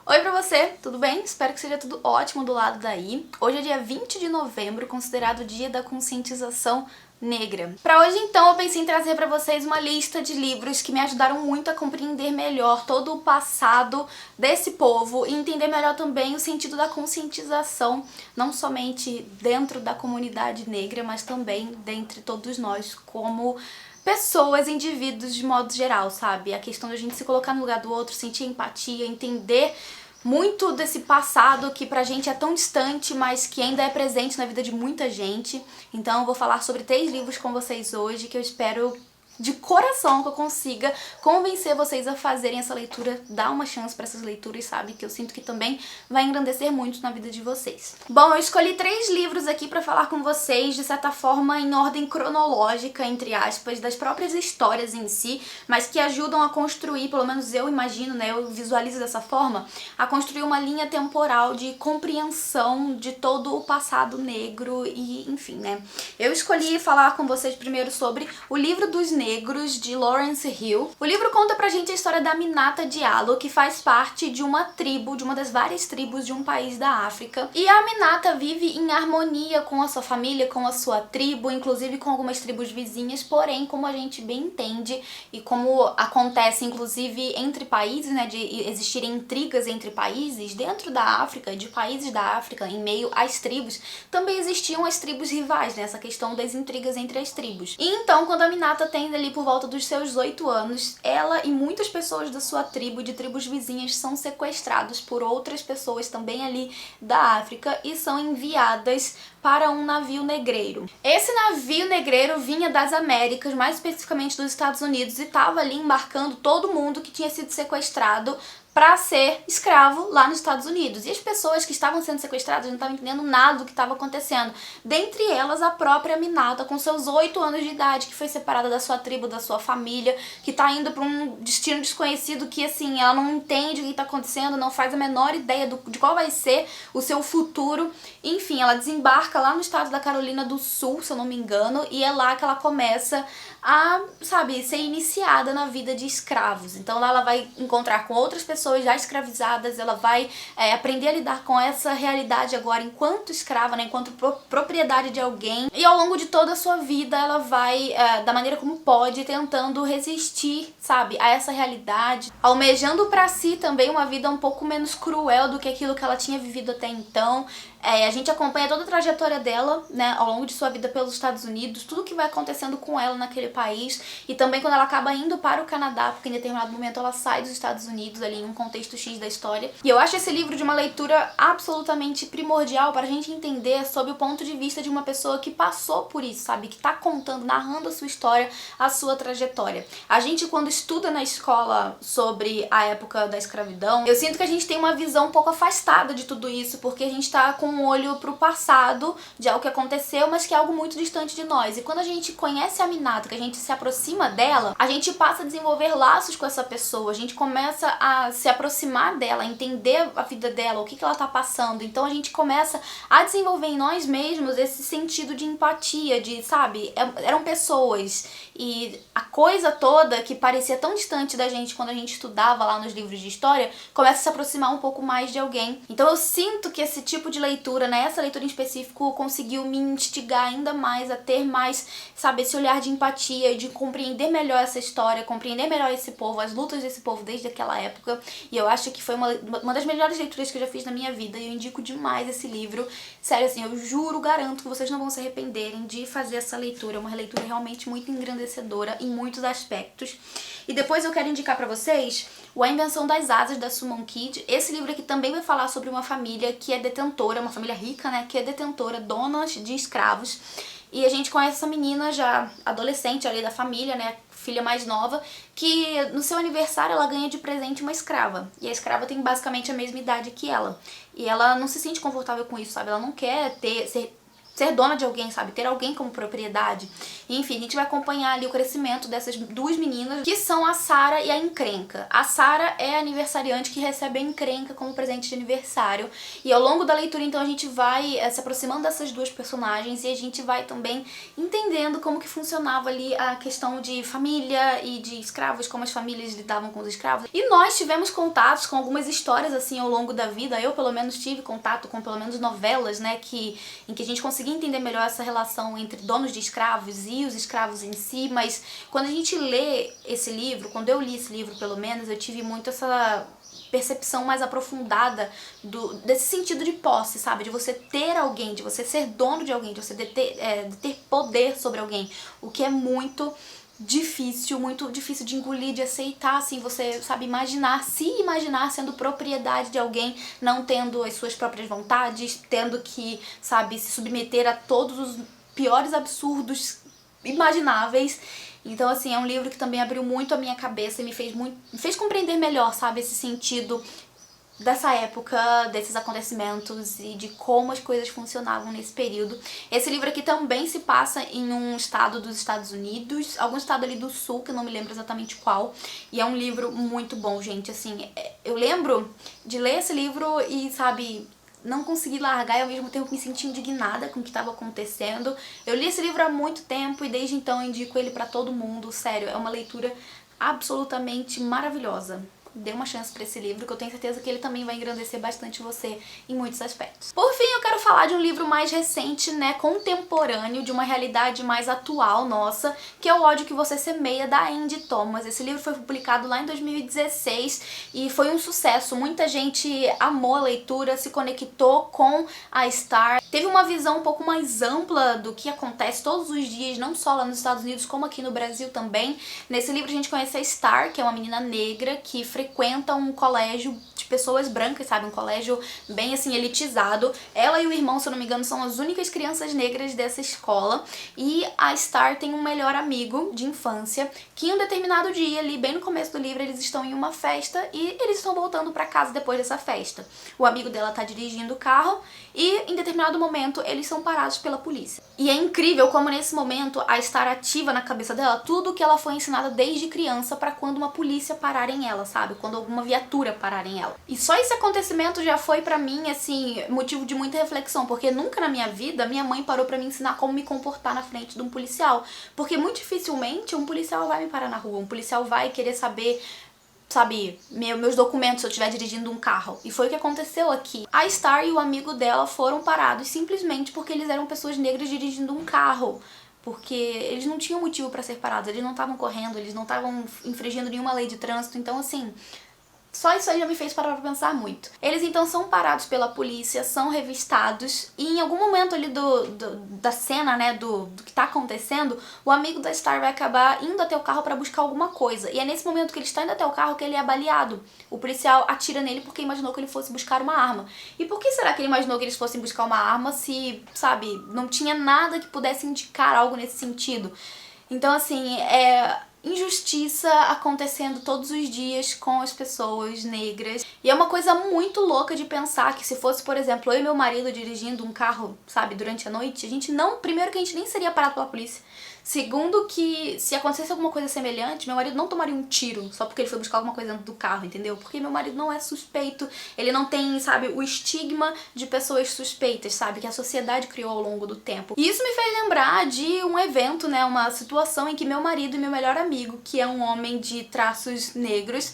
Oi pra você, tudo bem? Espero que seja tudo ótimo do lado daí. Hoje é dia 20 de novembro, considerado o dia da conscientização negra. Pra hoje então eu pensei em trazer pra vocês uma lista de livros que me ajudaram muito a compreender melhor todo o passado desse povo e entender melhor também o sentido da conscientização, não somente dentro da comunidade negra, mas também dentre todos nós como pessoas, indivíduos de modo geral, sabe? A questão de a gente se colocar no lugar do outro, sentir empatia, entender muito desse passado que pra gente é tão distante, mas que ainda é presente na vida de muita gente. Então eu vou falar sobre 3 livros com vocês hoje que eu espero de coração que eu consiga convencer vocês a fazerem essa leitura, dar uma chance pra essas leituras, sabe? Que eu sinto que também vai engrandecer muito na vida de vocês. Bom, eu escolhi 3 livros aqui pra falar com vocês, de certa forma em ordem cronológica, entre aspas, das próprias histórias em si, mas que ajudam a construir, pelo menos eu imagino, né, eu visualizo dessa forma, a construir uma linha temporal de compreensão de todo o passado negro e, enfim, né. Eu escolhi falar com vocês primeiro sobre o Livro dos Negros, de Lawrence Hill. O livro conta pra gente a história da Aminata Diallo, que faz parte de uma tribo, de uma das várias tribos de um país da África. E a Aminata vive em harmonia com a sua família, com a sua tribo, inclusive com algumas tribos vizinhas, porém, como a gente bem entende, e como acontece inclusive entre países, né, de existirem intrigas entre países, dentro da África, de países da África, em meio às tribos, também existiam as tribos rivais, né, essa questão das intrigas entre as tribos. E então, quando a Aminata tem ali por volta dos seus 8 anos, ela e muitas pessoas da sua tribo, de tribos vizinhas, são sequestrados por outras pessoas também ali da África e são enviadas para um navio negreiro. Esse navio negreiro vinha das Américas, mais especificamente dos Estados Unidos, e estava ali embarcando todo mundo que tinha sido sequestrado para ser escravo lá nos Estados Unidos. E as pessoas que estavam sendo sequestradas não estavam entendendo nada do que estava acontecendo. Dentre elas, a própria Aminata, com seus 8 anos de idade, que foi separada da sua tribo, da sua família, que tá indo para um destino desconhecido que, assim, ela não entende o que tá acontecendo, não faz a menor ideia de qual vai ser o seu futuro. Enfim, ela desembarca lá no estado da Carolina do Sul, se eu não me engano, e é lá que ela começa a, sabe, ser iniciada na vida de escravos. Então lá ela vai encontrar com outras pessoas já escravizadas, ela vai aprender a lidar com essa realidade agora enquanto escrava, né, enquanto propriedade de alguém. E ao longo de toda a sua vida ela vai, da maneira como pode, tentando resistir, sabe, a essa realidade, almejando pra si também uma vida um pouco menos cruel do que aquilo que ela tinha vivido até então. A gente acompanha toda a trajetória dela, né, ao longo de sua vida pelos Estados Unidos, tudo que vai acontecendo com ela naquele país, e também quando ela acaba indo para o Canadá, porque em determinado momento ela sai dos Estados Unidos ali em um contexto X da história. E eu acho esse livro de uma leitura absolutamente primordial para a gente entender sob o ponto de vista de uma pessoa que passou por isso, sabe, que tá contando, narrando a sua história, a sua trajetória. A gente, quando estuda na escola sobre a época da escravidão, eu sinto que a gente tem uma visão um pouco afastada de tudo isso, porque a gente tá com um olho pro passado de algo que aconteceu, mas que é algo muito distante de nós. E quando a gente conhece a Aminata, que a gente se aproxima dela, a gente passa a desenvolver laços com essa pessoa, a gente começa a se aproximar dela, a entender a vida dela, o que ela tá passando. Então a gente começa a desenvolver em nós mesmos esse sentido de empatia, de, sabe, eram pessoas. E a coisa toda que parecia tão distante da gente quando a gente estudava lá nos livros de história, começa a se aproximar um pouco mais de alguém. Então eu sinto que esse tipo de leitura, né, essa leitura em específico, conseguiu me instigar ainda mais a ter mais, sabe, esse olhar de empatia e de compreender melhor essa história, compreender melhor esse povo, as lutas desse povo desde aquela época. E eu acho que foi uma das melhores leituras que eu já fiz na minha vida, e eu indico demais esse livro. Sério, assim, eu juro, garanto que vocês não vão se arrependerem de fazer essa leitura. É uma leitura realmente muito engrandecedora em muitos aspectos. E depois eu quero indicar pra vocês o A Invenção das Asas, da Sue Kid. Esse livro aqui também vai falar sobre uma família que é detentora, uma família rica, né, que é detentora, donas de escravos. E a gente conhece essa menina já adolescente ali da família, né, filha mais nova, que no seu aniversário ela ganha de presente uma escrava. E a escrava tem basicamente a mesma idade que ela. E ela não se sente confortável com isso, sabe? Ela não quer ser ser dona de alguém, sabe? Ter alguém como propriedade. E, enfim, a gente vai acompanhar ali o crescimento dessas duas meninas, que são a Sarah e a Encrenca. A Sarah é a aniversariante que recebe a Encrenca como presente de aniversário. E ao longo da leitura, então, a gente vai se aproximando dessas duas personagens e a gente vai também entendendo como que funcionava ali a questão de família e de escravos, como as famílias lidavam com os escravos. E nós tivemos contatos com algumas histórias, assim, ao longo da vida. Eu, pelo menos, tive contato com, pelo menos, novelas, né, em que a gente conseguia entender melhor essa relação entre donos de escravos e os escravos em si, mas quando a gente lê esse livro, quando eu li esse livro pelo menos, eu tive muito essa percepção mais aprofundada desse sentido de posse, sabe? De você ter alguém, de você ser dono de alguém, de você de ter poder sobre alguém, o que é muito difícil de engolir, de aceitar, assim, você sabe, se imaginar sendo propriedade de alguém, não tendo as suas próprias vontades, tendo que, sabe, se submeter a todos os piores absurdos imagináveis. Então, assim, é um livro que também abriu muito a minha cabeça e me fez compreender melhor, sabe, esse sentido dessa época, desses acontecimentos e de como as coisas funcionavam nesse período. Esse livro aqui também se passa em um estado dos Estados Unidos, algum estado ali do sul, que eu não me lembro exatamente qual, e é um livro muito bom, gente, assim, eu lembro de ler esse livro e, sabe, não consegui largar e ao mesmo tempo me senti indignada com o que estava acontecendo. Eu li esse livro há muito tempo e desde então eu indico ele pra todo mundo, sério, é uma leitura absolutamente maravilhosa. Dê uma chance pra esse livro, que eu tenho certeza que ele também vai engrandecer bastante você em muitos aspectos. Por fim, eu quero falar de um livro mais recente, né, contemporâneo, de uma realidade mais atual nossa, que é O Ódio que Você Semeia, da Andy Thomas. Esse livro foi publicado lá em 2016 e foi um sucesso. Muita gente amou a leitura, se conectou com a Star, teve uma visão um pouco mais ampla do que acontece todos os dias, não só lá nos Estados Unidos, como aqui no Brasil também. Nesse livro a gente conhece a Star, que é uma menina negra que frequenta um colégio de pessoas brancas, sabe? Um colégio bem, assim, elitizado. Ela e o irmão, se eu não me engano, são as únicas crianças negras dessa escola. E a Star tem um melhor amigo de infância que em um determinado dia, ali bem no começo do livro, eles estão em uma festa e eles estão voltando pra casa depois dessa festa. O amigo dela tá dirigindo o carro e em determinado momento eles são parados pela polícia. E é incrível como nesse momento a Star ativa na cabeça dela tudo que ela foi ensinada desde criança pra quando uma polícia parar em ela, sabe? Quando alguma viatura parar em ela. E só esse acontecimento já foi pra mim, assim, motivo de muita reflexão, porque nunca na minha vida minha mãe parou pra me ensinar como me comportar na frente de um policial. Porque muito dificilmente um policial vai me parar na rua, um policial vai querer saber, sabe, meus documentos se eu estiver dirigindo um carro. E foi o que aconteceu aqui. A Star e o amigo dela foram parados simplesmente porque eles eram pessoas negras dirigindo um carro. Porque eles não tinham motivo pra ser parados, eles não estavam correndo, eles não estavam infringindo nenhuma lei de trânsito, então assim, só isso aí já me fez parar pra pensar muito. Eles então são parados pela polícia, são revistados e em algum momento ali da cena, né, do que tá acontecendo, o amigo da Star vai acabar indo até o carro pra buscar alguma coisa. E é nesse momento que ele está indo até o carro que ele é baleado. O policial atira nele porque imaginou que ele fosse buscar uma arma. E por que será que ele imaginou que eles fossem buscar uma arma se, sabe, não tinha nada que pudesse indicar algo nesse sentido? Então, assim, injustiça acontecendo todos os dias com as pessoas negras. E é uma coisa muito louca de pensar que se fosse, por exemplo, eu e meu marido dirigindo um carro, sabe, durante a noite, primeiro que a gente nem seria parado pela polícia. Segundo que se acontecesse alguma coisa semelhante, meu marido não tomaria um tiro só porque ele foi buscar alguma coisa dentro do carro, entendeu? Porque meu marido não é suspeito, ele não tem, sabe, o estigma de pessoas suspeitas, sabe, que a sociedade criou ao longo do tempo. E isso me fez lembrar de um evento, né, uma situação em que meu marido e meu melhor amigo, que é um homem de traços negros,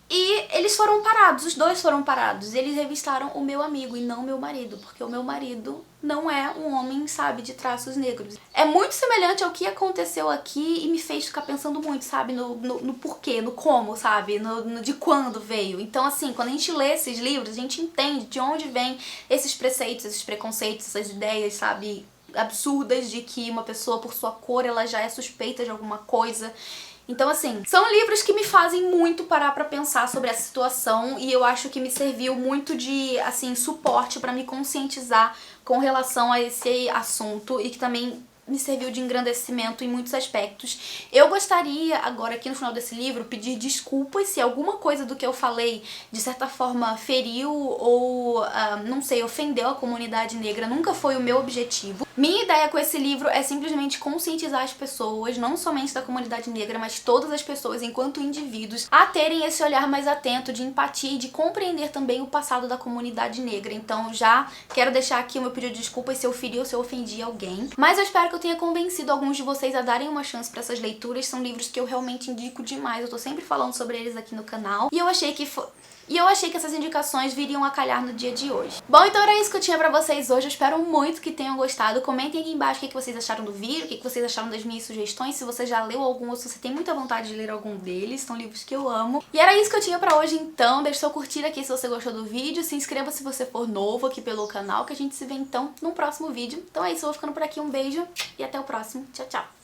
e eles foram parados, os dois foram parados. Eles revistaram o meu amigo e não o meu marido, porque o meu marido não é um homem, sabe, de traços negros. É muito semelhante ao que aconteceu aqui e me fez ficar pensando muito, sabe, no porquê, no como, sabe, no de quando veio. Então, assim, quando a gente lê esses livros, a gente entende de onde vem esses preceitos, esses preconceitos, essas ideias, sabe, absurdas de que uma pessoa, por sua cor, ela já é suspeita de alguma coisa. Então, assim, são livros que me fazem muito parar pra pensar sobre essa situação e eu acho que me serviu muito de, assim, suporte pra me conscientizar com relação a esse assunto e que também me serviu de engrandecimento em muitos aspectos. Eu gostaria, agora aqui no final desse livro, pedir desculpas se alguma coisa do que eu falei, de certa forma, feriu ou, não sei, ofendeu a comunidade negra. Nunca foi o meu objetivo. Minha ideia com esse livro é simplesmente conscientizar as pessoas, não somente da comunidade negra, mas todas as pessoas, enquanto indivíduos, a terem esse olhar mais atento de empatia e de compreender também o passado da comunidade negra. Então já quero deixar aqui o meu pedido de desculpas se eu feri ou se eu ofendi alguém. Mas eu espero que eu tenha convencido alguns de vocês a darem uma chance pra essas leituras. São livros que eu realmente indico demais. Eu tô sempre falando sobre eles aqui no canal. E eu achei que essas indicações viriam a calhar no dia de hoje. Bom, então era isso que eu tinha pra vocês hoje. Eu espero muito que tenham gostado. Comentem aqui embaixo o que vocês acharam do vídeo, o que vocês acharam das minhas sugestões, se você já leu algum ou se você tem muita vontade de ler algum deles. São livros que eu amo. E era isso que eu tinha pra hoje, então. Deixa seu curtir aqui se você gostou do vídeo. Se inscreva se você for novo aqui pelo canal, que a gente se vê então num próximo vídeo. Então é isso, eu vou ficando por aqui. Um beijo e até o próximo. Tchau, tchau!